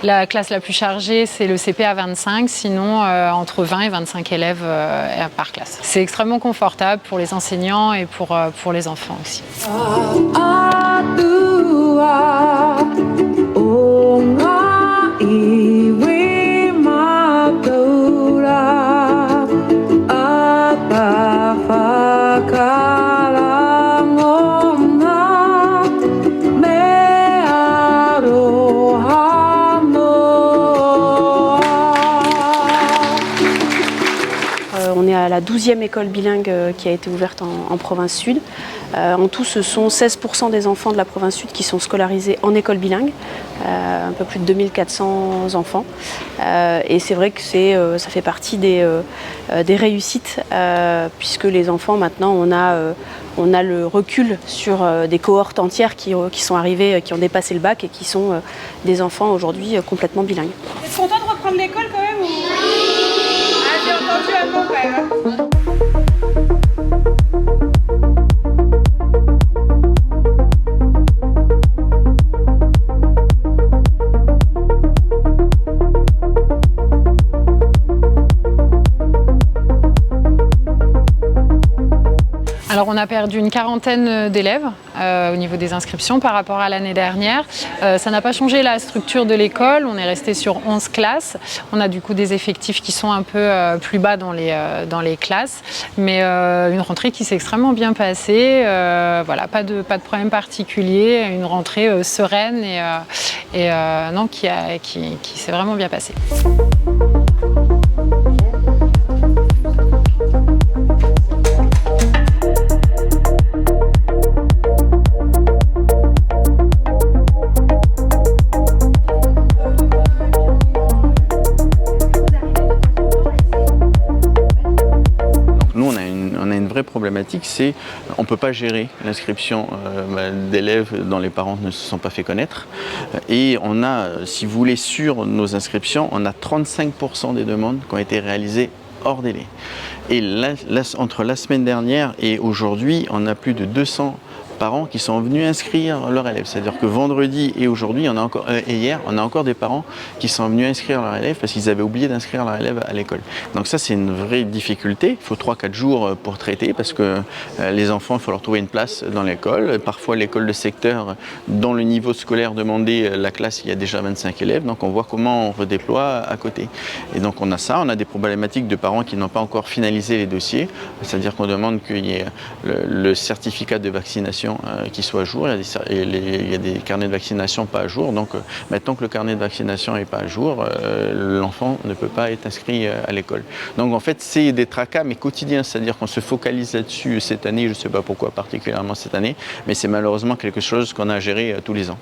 La classe la plus chargée, c'est le CP à 25, sinon entre 20 et 25 élèves par classe. C'est extrêmement confortable pour les enseignants et pour les enfants aussi. On est à la 12e école bilingue qui a été ouverte en province sud. En tout, ce sont 16% des enfants de la province sud qui sont scolarisés en école bilingue, un peu plus de 2400 enfants. Et c'est vrai que ça fait partie des réussites, puisque les enfants, maintenant, on a le recul sur des cohortes entières qui sont arrivées, qui ont dépassé le bac et qui sont des enfants aujourd'hui complètement bilingues. Vous êtes content de reprendre l'école quand même ou... Ah, j'ai entendu un mot quand même. Alors on a perdu une quarantaine d'élèves au niveau des inscriptions par rapport à l'année dernière. Ça n'a pas changé la structure de l'école, on est resté sur 11 classes. On a du coup des effectifs qui sont un peu plus bas dans les classes, mais une rentrée qui s'est extrêmement bien passée. Voilà, pas de problème particulier, une rentrée sereine et non, qui s'est vraiment bien passée. On a une vraie problématique, c'est on ne peut pas gérer l'inscription d'élèves dont les parents ne se sont pas fait connaître. Et on a, si vous voulez, sur nos inscriptions, on a 35% des demandes qui ont été réalisées hors délai. Et là, entre la semaine dernière et aujourd'hui, on a plus de 200 parents qui sont venus inscrire leurs élèves. C'est-à-dire que vendredi et aujourd'hui, et hier, on a encore des parents qui sont venus inscrire leurs élèves parce qu'ils avaient oublié d'inscrire leurs élèves à l'école. Donc ça, c'est une vraie difficulté. Il faut 3-4 jours pour traiter parce que les enfants, il faut leur trouver une place dans l'école. Parfois, l'école de secteur, dans le niveau scolaire demandé, la classe, il y a déjà 25 élèves. Donc on voit comment on redéploie à côté. Et donc on a ça. On a des problématiques de parents qui n'ont pas encore finalisé les dossiers. C'est-à-dire qu'on demande qu'il y ait le certificat de vaccination qui soit à jour. Il y a des carnets de vaccination pas à jour. Donc maintenant que le carnet de vaccination n'est pas à jour, l'enfant ne peut pas être inscrit à l'école. Donc en fait, c'est des tracas, mais quotidiens. C'est-à-dire qu'on se focalise là-dessus cette année. Je ne sais pas pourquoi particulièrement cette année, mais c'est malheureusement quelque chose qu'on a à gérer tous les ans.